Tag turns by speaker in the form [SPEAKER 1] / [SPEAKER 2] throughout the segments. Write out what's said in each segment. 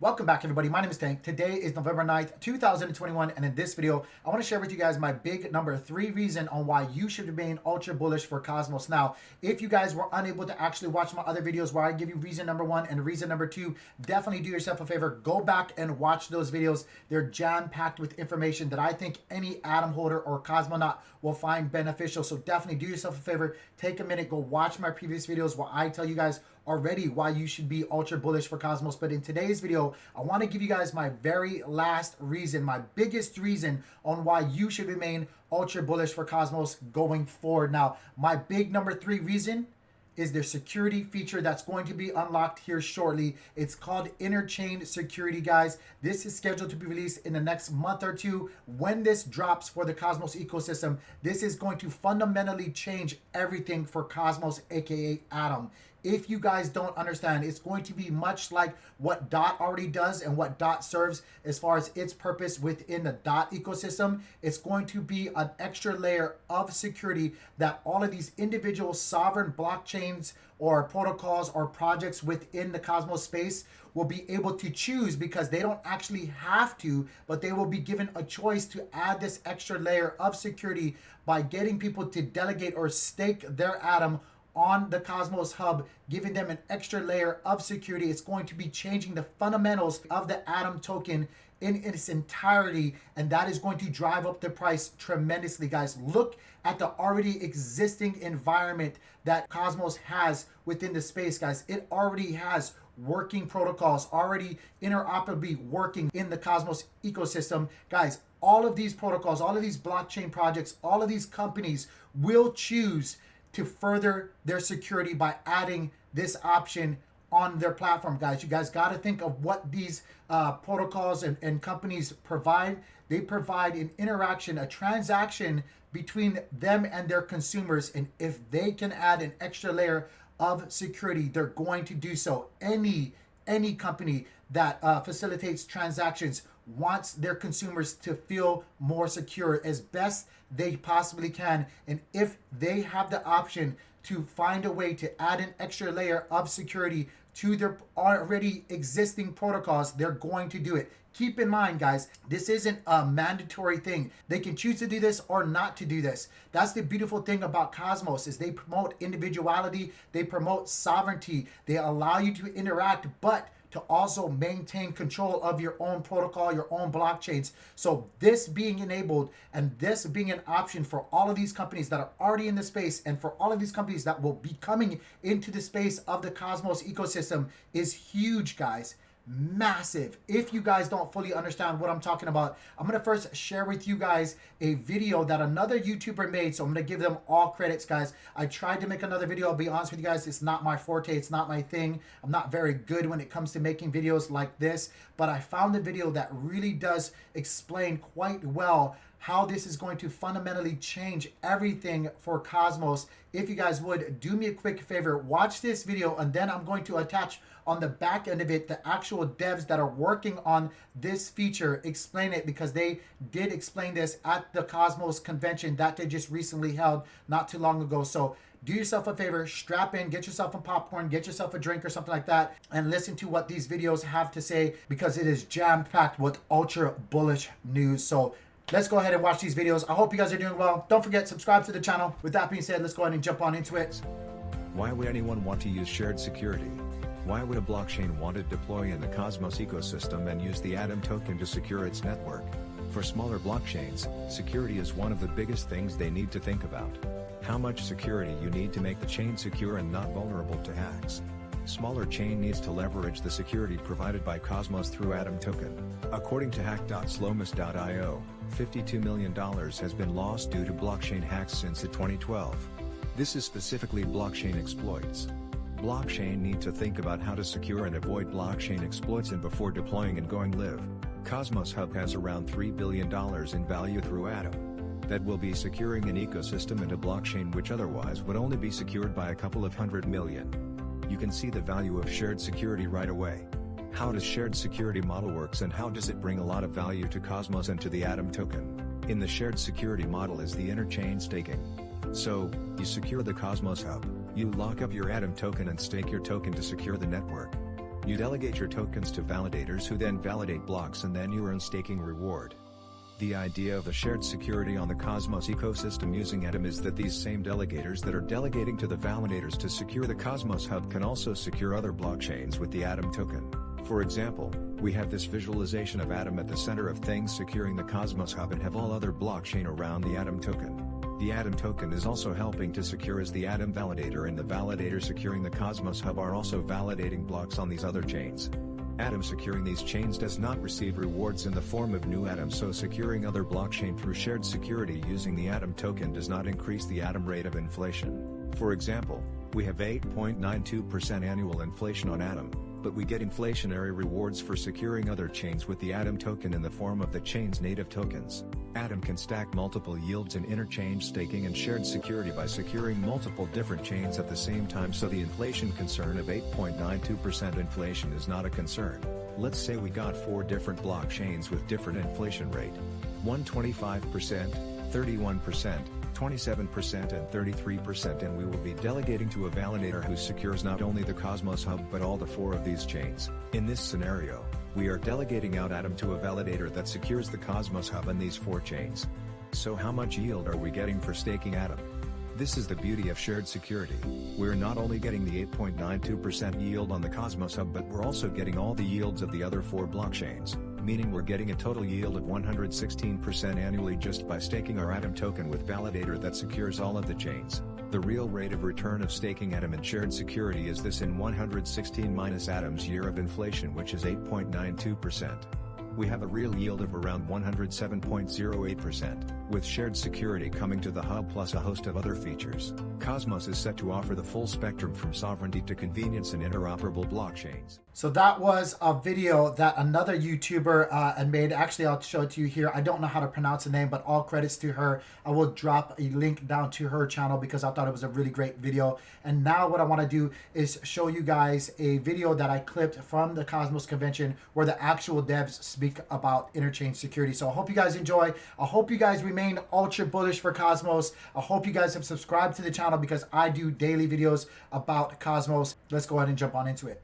[SPEAKER 1] Welcome back, everybody. My name is Tank. Today is November 9th, 2021, and in this video, I want to share with you guys my big number 3 reason on why you should remain ultra bullish for Cosmos. Now, if you guys were unable to actually watch my other videos where I give you reason number 1 and reason number 2, definitely do yourself a favor. Go back and watch those videos. They're jam-packed with information that I think any atom holder or cosmonaut will find beneficial. So definitely do yourself a favor. Take a minute, go watch my previous videos where I tell you guys already why you should be ultra bullish for Cosmos. But in today's video, I want to give you guys my very last reason, my biggest reason on why you should remain ultra bullish for Cosmos going forward. Now, my big number 3 reason is their security feature that's going to be unlocked here shortly. It's called Interchain Security, guys. This is scheduled to be released in the next month or 2. When this drops for the Cosmos ecosystem, this is going to fundamentally change everything for Cosmos, aka Atom. If you guys don't understand, it's going to be much like what DOT already does and what DOT serves as far as its purpose within the DOT ecosystem. It's going to be an extra layer of security that all of these individual sovereign blockchains or protocols or projects within the Cosmos space will be able to choose, because they don't actually have to, but they will be given a choice to add this extra layer of security by getting people to delegate or stake their Atom on the Cosmos hub, giving them an extra layer of security. It's going to be changing the fundamentals of the Atom token in its entirety, and that is going to drive up the price tremendously, guys. Look at the already existing environment that Cosmos has within the space, guys. It already has working protocols, already interoperably working in the Cosmos ecosystem. Guys, all of these protocols, all of these blockchain projects, all of these companies will choose to further their security by adding this option on their platform, guys. You guys got to think of what these protocols and companies provide. They provide an interaction, a transaction between them and their consumers. And if they can add an extra layer of security, they're going to do so. Any company that facilitates transactions wants their consumers to feel more secure as best they possibly can. And if they have the option to find a way to add an extra layer of security to their already existing protocols, they're going to do it. Keep in mind, guys, this isn't a mandatory thing. They can choose to do this or not to do this. That's the beautiful thing about Cosmos, is they promote individuality, they promote sovereignty, they allow you to interact, but to also maintain control of your own protocol, your own blockchains. So this being enabled and this being an option for all of these companies that are already in the space, and for all of these companies that will be coming into the space of the Cosmos ecosystem, is huge, guys. Massive. If you guys don't fully understand what I'm talking about, I'm going to first share with you guys a video that another YouTuber made. So I'm going to give them all credits, guys. I tried to make another video. I'll be honest with you guys, it's not my forte. It's not my thing. I'm not very good when it comes to making videos like this, but I found a video that really does explain quite well how this is going to fundamentally change everything for Cosmos. If you guys would do me a quick favor, watch this video, and then I'm going to attach on the back end of it the actual devs that are working on this feature, explain it, because they did explain this at the Cosmos convention that they just recently held not too long ago. So do yourself a favor, strap in, get yourself some popcorn, get yourself a drink or something like that, and listen to what these videos have to say, because it is jam-packed with ultra bullish news. So let's go ahead and watch these videos. I hope you guys are doing well. Don't forget, subscribe to the channel. With that being said, let's go ahead and jump on into it.
[SPEAKER 2] Why would anyone want to use shared security? Why would a blockchain want to deploy in the Cosmos ecosystem and use the Atom token to secure its network? For smaller blockchains, security is one of the biggest things they need to think about. How much security you need to make the chain secure and not vulnerable to hacks. Smaller chain needs to leverage the security provided by Cosmos through Atom token. According to hack.slomus.io, $52 million has been lost due to blockchain hacks since 2012. This is specifically blockchain exploits. Blockchain need to think about how to secure and avoid blockchain exploits and before deploying and going live. Cosmos Hub has around $3 billion in value through Atom. That will be securing an ecosystem and a blockchain which otherwise would only be secured by a couple of $100 million. You can see the value of shared security right away. How does shared security model works, and how does it bring a lot of value to Cosmos and to the Atom token? In the shared security model is the interchain staking. So, you secure the Cosmos Hub, you lock up your Atom token and stake your token to secure the network. You delegate your tokens to validators who then validate blocks, and then you earn staking reward. The idea of a shared security on the Cosmos ecosystem using Atom is that these same delegators that are delegating to the validators to secure the Cosmos Hub can also secure other blockchains with the Atom token. For example, we have this visualization of Atom at the center of things securing the Cosmos Hub and have all other blockchain around the Atom token. The Atom token is also helping to secure as the Atom validator, and the validator securing the Cosmos Hub are also validating blocks on these other chains. Atom securing these chains does not receive rewards in the form of new Atom, so securing other blockchain through shared security using the Atom token does not increase the Atom rate of inflation. For example, we have 8.92% annual inflation on Atom, but we get inflationary rewards for securing other chains with the Atom token in the form of the chain's native tokens. Atom can stack multiple yields in interchange staking and shared security by securing multiple different chains at the same time, so the inflation concern of 8.92% inflation is not a concern. Let's say we got 4 different blockchains with different inflation rate. 125%, 31%, 27% and 33%, and we will be delegating to a validator who secures not only the Cosmos Hub but all the 4 of these chains. In this scenario, we are delegating out Atom to a validator that secures the Cosmos Hub and these 4 chains. So how much yield are we getting for staking Atom? This is the beauty of shared security. We're not only getting the 8.92% yield on the Cosmos Hub, but we're also getting all the yields of the other 4 blockchains, meaning we're getting a total yield of 116% annually just by staking our Atom token with validator that secures all of the chains. The real rate of return of staking Atom and shared security is this in 116 minus Atom's year of inflation, which is 8.92%. We have a real yield of around 107.08%, with shared security coming to the hub plus a host of other features. Cosmos is set to offer the full spectrum from sovereignty to convenience and interoperable blockchains.
[SPEAKER 1] So that was a video that another YouTuber had made. Actually, I'll show it to you here. I don't know how to pronounce the name, but all credits to her. I will drop a link down to her channel because I thought it was a really great video. And now what I want to do is show you guys a video that I clipped from the Cosmos convention where the actual devs speak about interchain security. So I hope you guys enjoy. I hope you guys remain ultra bullish for Cosmos. I hope you guys have subscribed to the channel because I do daily videos about Cosmos. Let's go ahead and jump on into it.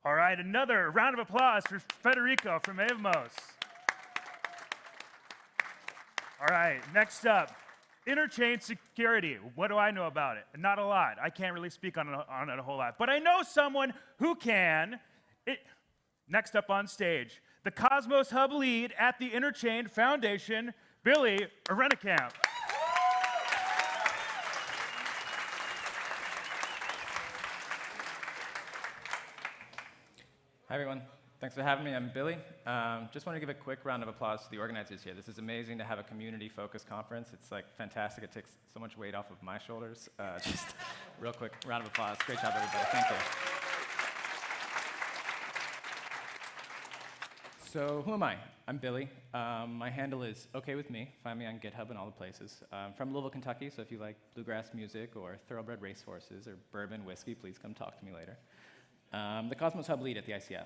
[SPEAKER 3] All right, another round of applause for Federico from Avamos. All right, next up, interchain security. What do I know about it? Not a lot. I can't really speak on it a whole lot, but I know someone who can. Next up on stage, the Cosmos Hub lead at the Interchain Foundation, Billy Arenakamp.
[SPEAKER 4] Hi, everyone. Thanks for having me. I'm Billy. Just want to give a quick round of applause to the organizers here. This is amazing to have a community-focused conference. It's like fantastic. It takes so much weight off of my shoulders. Just real quick round of applause. Great job, everybody. Thank you. So who am I? I'm Billy. My handle is OK with me. Find me on GitHub and all the places. I'm from Louisville, Kentucky, so if you like bluegrass music or thoroughbred racehorses or bourbon whiskey, please come talk to me later. The Cosmos Hub lead at the ICF.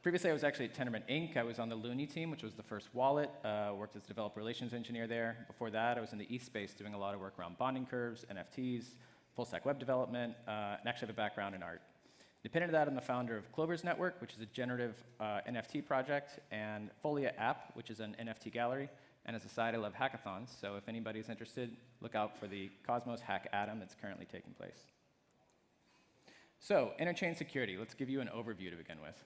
[SPEAKER 4] Previously, I was actually at Tendermint Inc. I was on the Looney team, which was the first wallet. Worked as developer relations engineer there. Before that, I was in the East Space doing a lot of work around bonding curves, NFTs, full-stack web development, and actually have a background in art. Independent of that, I'm the founder of Clover's Network, which is a generative NFT project, and Folia app, which is an NFT gallery. And as a side, I love hackathons. So if anybody's interested, look out for the Cosmos Hack Atom that's currently taking place. So, interchain security. Let's give you an overview to begin with.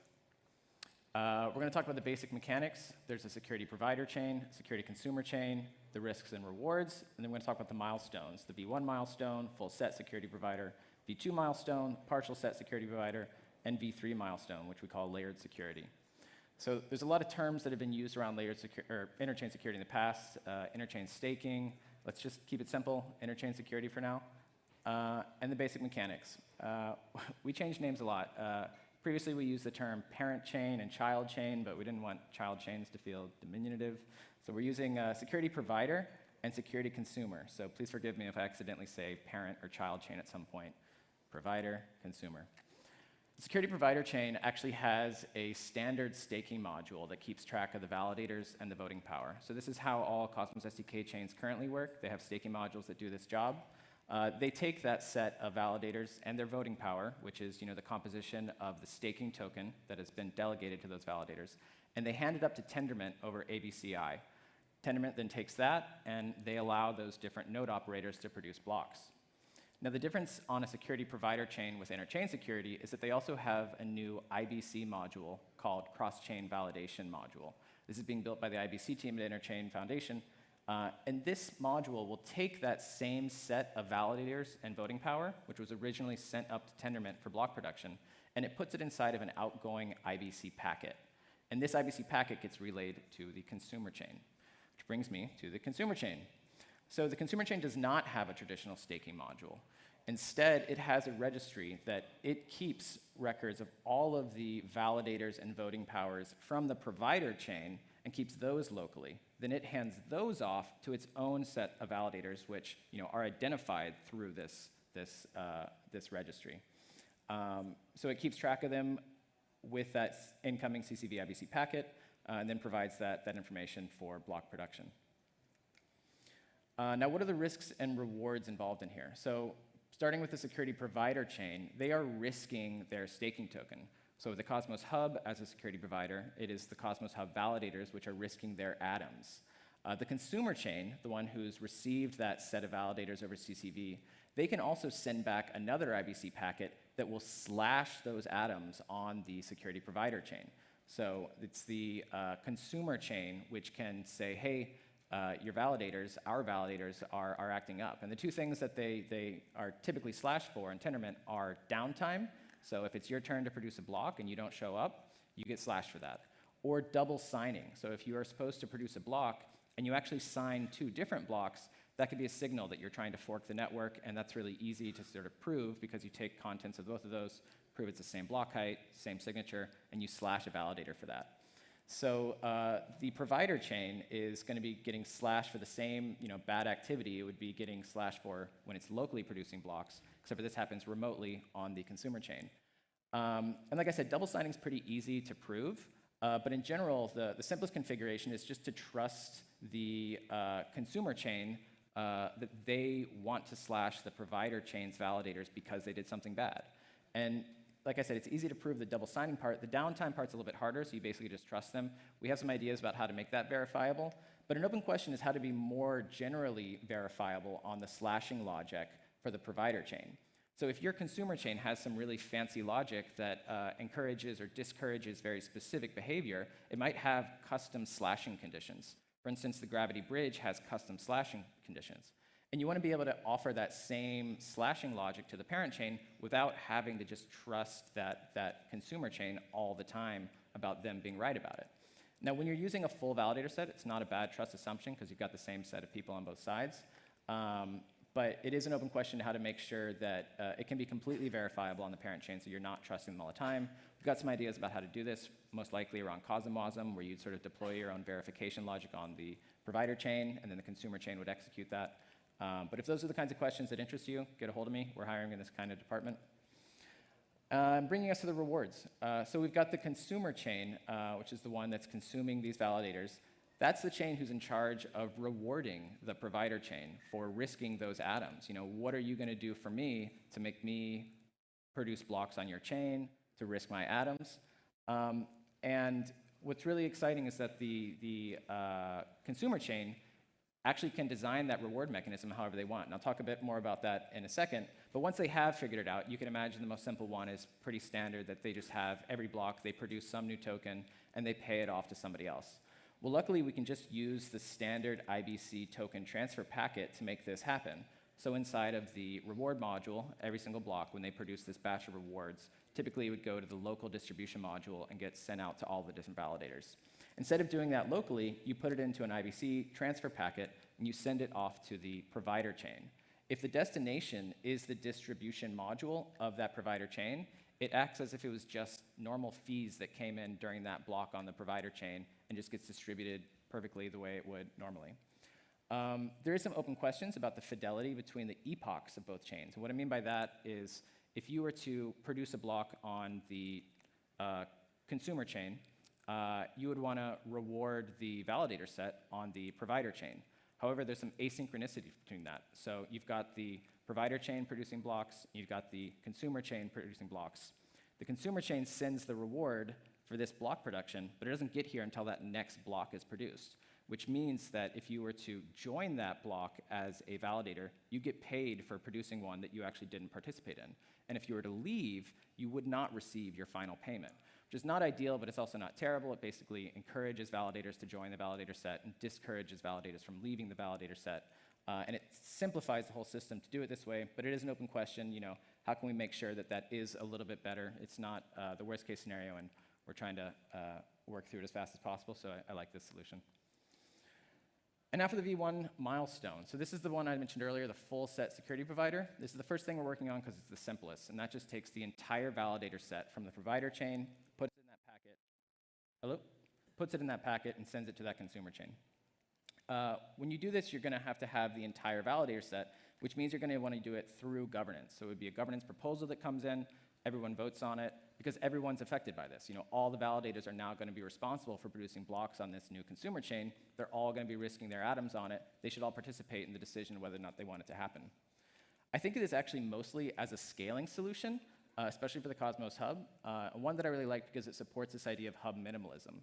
[SPEAKER 4] We're going to talk about the basic mechanics. There's a security provider chain, security consumer chain, the risks and rewards, and then we're going to talk about the milestones, the V1 milestone, full set security provider, V2 milestone, partial set security provider, and V3 milestone, which we call layered security. So there's a lot of terms that have been used around layered interchain security in the past, interchain staking. Let's just keep it simple, interchain security for now. And the basic mechanics. We changed names a lot. Previously, we used the term parent chain and child chain, but we didn't want child chains to feel diminutive. So we're using security provider and security consumer. So please forgive me if I accidentally say parent or child chain at some point. Provider, consumer. The security provider chain actually has a standard staking module that keeps track of the validators and the voting power. So this is how all Cosmos SDK chains currently work. They have staking modules that do this job. They take that set of validators and their voting power, which is the composition of the staking token that has been delegated to those validators, and they hand it up to Tendermint over ABCI. Tendermint then takes that, and they allow those different node operators to produce blocks. Now, the difference on a security provider chain with interchain security is that they also have a new IBC module called cross-chain validation module. This is being built by the IBC team at Interchain Foundation. And this module will take that same set of validators and voting power, which was originally sent up to Tendermint for block production, and it puts it inside of an outgoing IBC packet. And this IBC packet gets relayed to the consumer chain, which brings me to the consumer chain. So the consumer chain does not have a traditional staking module. Instead, it has a registry that it keeps records of all of the validators and voting powers from the provider chain and keeps those locally. Then it hands those off to its own set of validators, which are identified through this registry. So it keeps track of them with that incoming CCV IBC packet, and then provides that information for block production. Now, what are the risks and rewards involved in here? So starting with the security provider chain, they are risking their staking token. So the Cosmos Hub, as a security provider, it is the Cosmos Hub validators which are risking their atoms. The consumer chain, the one who's received that set of validators over CCV, they can also send back another IBC packet that will slash those atoms on the security provider chain. So it's the consumer chain which can say, hey, your validators, our validators, are acting up. And the two things that they are typically slashed for in Tendermint are downtime. So if it's your turn to produce a block and you don't show up, you get slashed for that. Or double signing. So if you are supposed to produce a block and you actually sign two different blocks, that could be a signal that you're trying to fork the network, and that's really easy to sort of prove because you take contents of both of those, prove it's the same block height, same signature, and you slash a validator for that. So the provider chain is going to be getting slashed for the same bad activity it would be getting slashed for when it's locally producing blocks, except for this happens remotely on the consumer chain. And like I said, double signing is pretty easy to prove, but in general, the simplest configuration is just to trust the consumer chain that they want to slash the provider chain's validators because they did something bad. And like I said, it's easy to prove the double signing part. The downtime part's a little bit harder, so you basically just trust them. We have some ideas about how to make that verifiable, but an open question is how to be more generally verifiable on the slashing logic for the provider chain. So if your consumer chain has some really fancy logic that encourages or discourages very specific behavior, it might have custom slashing conditions. For instance, the Gravity Bridge has custom slashing conditions. And you want to be able to offer that same slashing logic to the parent chain without having to just trust that consumer chain all the time about them being right about it. Now, when you're using a full validator set, it's not a bad trust assumption because you've got the same set of people on both sides. But it is an open question how to make sure that it can be completely verifiable on the parent chain so you're not trusting them all the time. We've got some ideas about how to do this, most likely around CosmWasm, where you'd sort of deploy your own verification logic on the provider chain, and then the consumer chain would execute that. But if those are the kinds of questions that interest you, get a hold of me. We're hiring in this kind of department. Bringing us to the rewards. So we've got the consumer chain, which is the one that's consuming these validators. That's the chain who's in charge of rewarding the provider chain for risking those atoms. What are you going to do for me to make me produce blocks on your chain, to risk my atoms? And what's really exciting is that the consumer chain actually can design that reward mechanism however they want. And I'll talk a bit more about that in a second. But once they have figured it out, you can imagine the most simple one is pretty standard, that they just have every block, they produce some new token, and they pay it off to somebody else. Well, luckily, we can just use the standard IBC token transfer packet to make this happen. So inside of the reward module, every single block, when they produce this batch of rewards, typically it would go to the local distribution module and get sent out to all the different validators. Instead of doing that locally, you put it into an IBC transfer packet, and you send it off to the provider chain. If the destination is the distribution module of that provider chain, it acts as if it was just normal fees that came in during that block on the provider chain and just gets distributed perfectly the way it would normally. There is some open questions about the fidelity between the epochs of both chains. And what I mean by that is if you were to produce a block on the consumer chain, you would want to reward the validator set on the provider chain. However, there's some asynchronicity between that. So you've got the provider chain producing blocks, you've got the consumer chain producing blocks. The consumer chain sends the reward for this block production, but it doesn't get here until that next block is produced, which means that if you were to join that block as a validator, you get paid for producing one that you actually didn't participate in. And if you were to leave, you would not receive your final payment, which is not ideal, but it's also not terrible. It basically encourages validators to join the validator set and discourages validators from leaving the validator set. And it simplifies the whole system to do it this way, but it is an open question, how can we make sure that that is a little bit better? It's not the worst case scenario, and we're trying to work through it as fast as possible, so I like this solution. And now for the V1 milestone. So this is the one I mentioned earlier, the full set security provider. This is the first thing we're working on because it's the simplest, and that just takes the entire validator set from the provider chain, puts it in that packet, puts it in that packet and sends it to that consumer chain. When you do this, you're going to have the entire validator set, which means you're going to want to do it through governance. So it would be a governance proposal that comes in, everyone votes on it, because everyone's affected by this. All the validators are now going to be responsible for producing blocks on this new consumer chain. They're all going to be risking their atoms on it. They should all participate in the decision whether or not they want it to happen. I think it is actually mostly as a scaling solution, especially for the Cosmos Hub, one that I really like because it supports this idea of hub minimalism.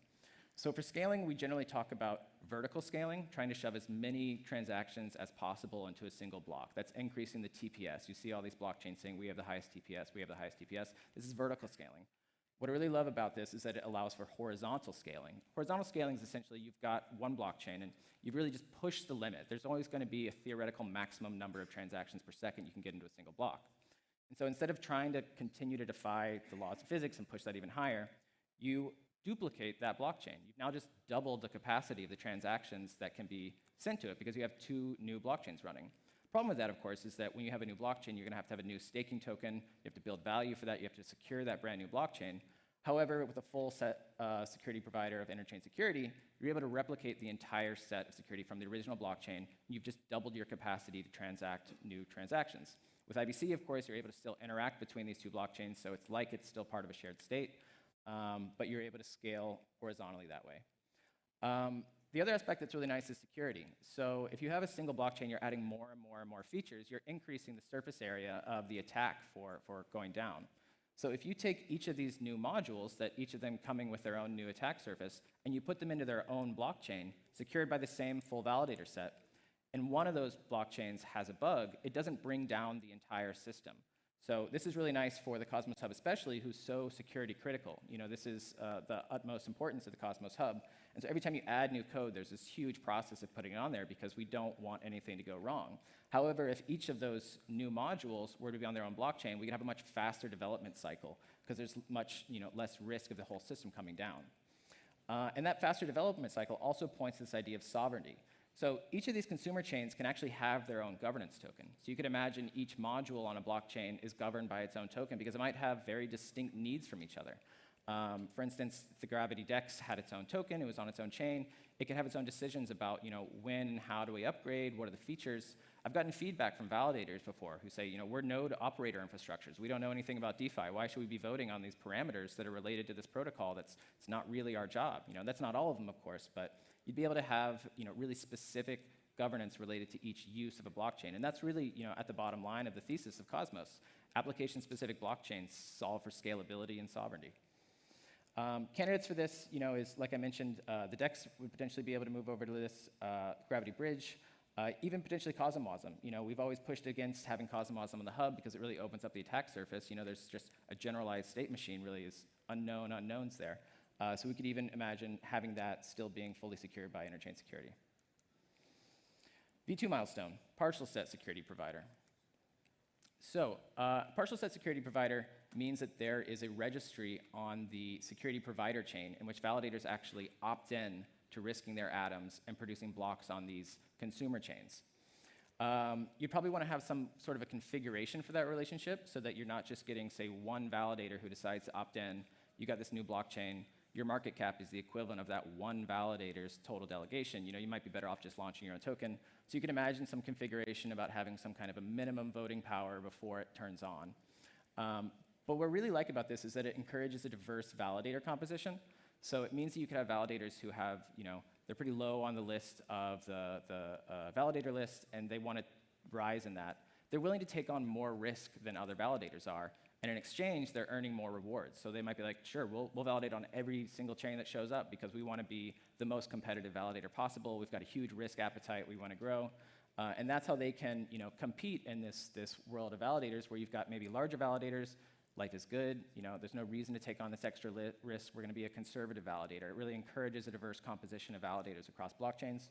[SPEAKER 4] So for scaling, we generally talk about vertical scaling, trying to shove as many transactions as possible into a single block. That's increasing the TPS. You see all these blockchains saying, we have the highest TPS, we have the highest TPS. This is vertical scaling. What I really love about this is that it allows for horizontal scaling. Horizontal scaling is essentially you've got one blockchain, and you've really just pushed the limit. There's always going to be a theoretical maximum number of transactions per second you can get into a single block. And so instead of trying to continue to defy the laws of physics and push that even higher, you duplicate that blockchain. You've now just doubled the capacity of the transactions that can be sent to it because you have two new blockchains running. The problem with that, of course, is that when you have a new blockchain, you're going to have a new staking token. You have to build value for that. You have to secure that brand new blockchain. However, with a full set security provider of interchain security, you're able to replicate the entire set of security from the original blockchain. You've just doubled your capacity to transact new transactions. With IBC, of course, you're able to still interact between these two blockchains, so it's like it's still part of a shared state. But you're able to scale horizontally that way. The other aspect that's really nice is security. So if you have a single blockchain, you're adding more and more and more features. You're increasing the surface area of the attack for going down. So if you take each of these new modules, that each of them coming with their own new attack surface, and you put them into their own blockchain, secured by the same full validator set, and one of those blockchains has a bug, it doesn't bring down the entire system. So this is really nice for the Cosmos Hub especially, who's so security critical. This is the utmost importance of the Cosmos Hub. And so every time you add new code, there's this huge process of putting it on there because we don't want anything to go wrong. However, if each of those new modules were to be on their own blockchain, we could have a much faster development cycle because there's much less risk of the whole system coming down. And that faster development cycle also points to this idea of sovereignty. So each of these consumer chains can actually have their own governance token. So you could imagine each module on a blockchain is governed by its own token because it might have very distinct needs from each other. For instance, if the Gravity DEX had its own token, it was on its own chain, it could have its own decisions about when and how do we upgrade, what are the features. I've gotten feedback from validators before who say, we're node operator infrastructures. We don't know anything about DeFi. Why should we be voting on these parameters that are related to this protocol it's not really our job? That's not all of them, of course, but you'd be able to have really specific governance related to each use of a blockchain. And that's really at the bottom line of the thesis of Cosmos. Application-specific blockchains solve for scalability and sovereignty. Candidates for this, is like I mentioned, the DEX would potentially be able to move over to this Gravity Bridge, even potentially CosmWasm. We've always pushed against having CosmWasm on the hub because it really opens up the attack surface. There's just a generalized state machine really is unknown unknowns there. So we could even imagine having that still being fully secured by interchain security. V2 milestone, partial set security provider. So partial set security provider means that there is a registry on the security provider chain in which validators actually opt in to risking their atoms and producing blocks on these consumer chains. You'd probably want to have some sort of a configuration for that relationship so that you're not just getting, say, one validator who decides to opt in. You got this new blockchain. Your market cap is the equivalent of that one validator's total delegation. You might be better off just launching your own token. So you can imagine some configuration about having some kind of a minimum voting power before it turns on. But what I really like about this is that it encourages a diverse validator composition. So it means that you could have validators who have, they're pretty low on the list of the validator list, and they want to rise in that. They're willing to take on more risk than other validators are, and in exchange, they're earning more rewards. So they might be like, sure, we'll validate on every single chain that shows up because we want to be the most competitive validator possible. We've got a huge risk appetite. We want to grow. And that's how they can, compete in this world of validators where you've got maybe larger validators. Life is good. There's no reason to take on this extra risk. We're going to be a conservative validator. It really encourages a diverse composition of validators across blockchains.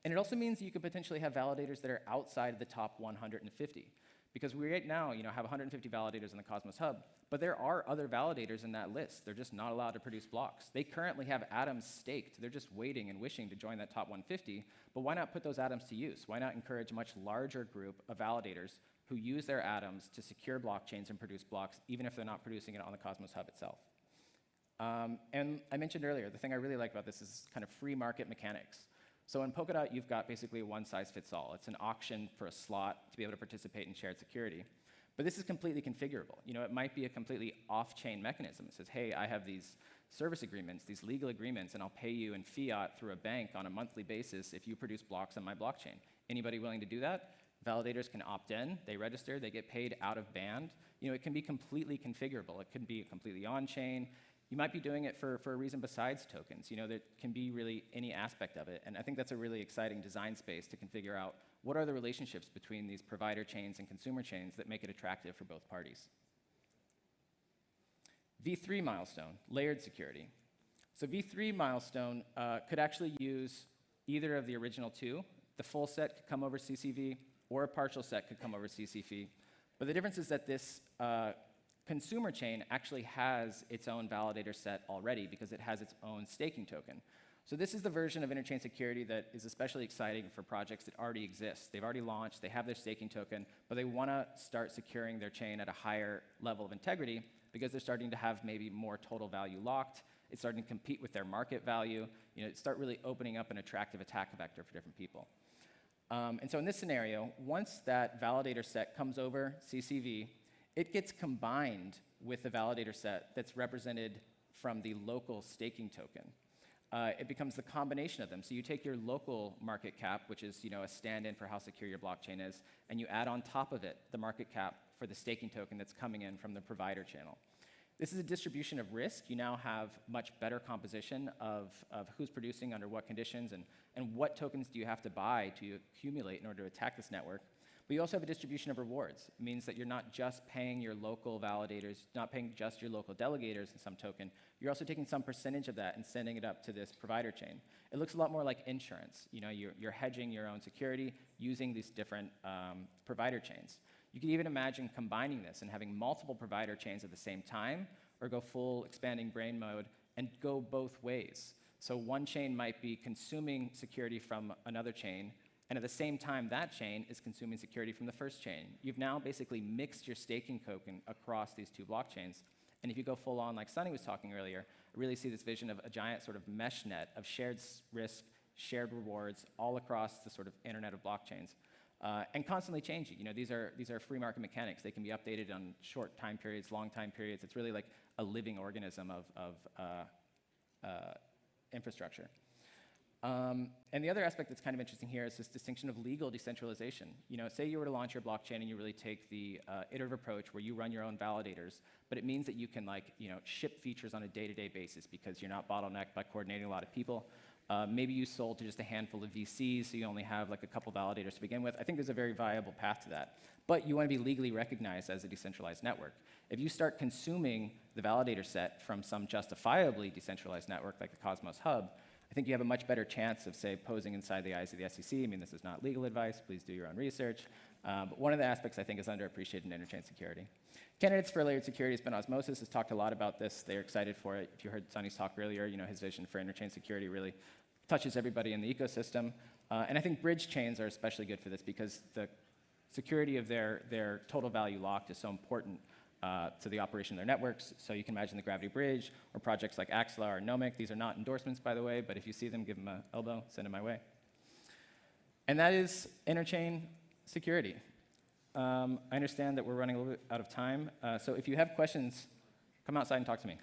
[SPEAKER 4] And it also means you could potentially have validators that are outside the top 150. Because we right now, have 150 validators in the Cosmos Hub, but there are other validators in that list. They're just not allowed to produce blocks. They currently have atoms staked. They're just waiting and wishing to join that top 150. But why not put those atoms to use? Why not encourage a much larger group of validators who use their atoms to secure blockchains and produce blocks, even if they're not producing it on the Cosmos Hub itself? And I mentioned earlier, the thing I really like about this is kind of free market mechanics. So in Polkadot, you've got basically a one-size-fits-all. It's an auction for a slot to be able to participate in shared security. But this is completely configurable. It might be a completely off-chain mechanism. It says, hey, I have these service agreements, these legal agreements, and I'll pay you in fiat through a bank on a monthly basis if you produce blocks on my blockchain. Anybody willing to do that? Validators can opt in, they register, they get paid out of band. It can be completely configurable. It can be completely on-chain. You might be doing it for a reason besides tokens. There can be really any aspect of it. And I think that's a really exciting design space to figure out what are the relationships between these provider chains and consumer chains that make it attractive for both parties. V3 milestone, layered security. So V3 milestone could actually use either of the original two. The full set could come over CCV, or a partial set could come over CCV. But the difference is that this consumer chain actually has its own validator set already because it has its own staking token. So this is the version of interchain security that is especially exciting for projects that already exist. They've already launched, they have their staking token, but they want to start securing their chain at a higher level of integrity because they're starting to have maybe more total value locked. It's starting to compete with their market value. Start really opening up an attractive attack vector for different people. And so in this scenario, once that validator set comes over CCV, it gets combined with the validator set that's represented from the local staking token. It becomes the combination of them. So you take your local market cap, which is a stand-in for how secure your blockchain is, and you add on top of it the market cap for the staking token that's coming in from the provider channel. This is a distribution of risk. You now have much better composition of who's producing under what conditions and what tokens do you have to buy to accumulate in order to attack this network. But you also have a distribution of rewards. It means that you're not just paying your local validators, not paying just your local delegators in some token. You're also taking some percentage of that and sending it up to this provider chain. It looks a lot more like insurance. You're hedging your own security using these different provider chains. You can even imagine combining this and having multiple provider chains at the same time, or go full expanding brain mode and go both ways. So one chain might be consuming security from another chain, and at the same time, that chain is consuming security from the first chain. You've now basically mixed your staking token across these two blockchains. And if you go full on, like Sunny was talking earlier, I really see this vision of a giant sort of mesh net of shared risk, shared rewards, all across the sort of internet of blockchains. And constantly changing. These are free market mechanics. They can be updated on short time periods, long time periods. It's really like a living organism of infrastructure. And the other aspect that's kind of interesting here is this distinction of legal decentralization. Say you were to launch your blockchain and you really take the iterative approach where you run your own validators, but it means that you can ship features on a day-to-day basis because you're not bottlenecked by coordinating a lot of people. Maybe you sold to just a handful of VCs, so you only have like a couple validators to begin with. I think there's a very viable path to that. But you want to be legally recognized as a decentralized network. If you start consuming the validator set from some justifiably decentralized network like the Cosmos Hub, I think you have a much better chance of, say, posing inside the eyes of the SEC. I mean, this is not legal advice. Please do your own research. But one of the aspects I think is underappreciated in interchain security. Candidates for layered security has been Osmosis, has talked a lot about this. They're excited for it. If you heard Sunny's talk earlier, his vision for interchain security really touches everybody in the ecosystem. And I think bridge chains are especially good for this because the security of their total value locked is so important to the operation of their networks. So you can imagine the Gravity Bridge or projects like Axela or Nomic. These are not endorsements, by the way, but if you see them, give them an elbow, send them my way. And that is interchain security. I understand that we're running a little bit out of time. So if you have questions, come outside and talk to me.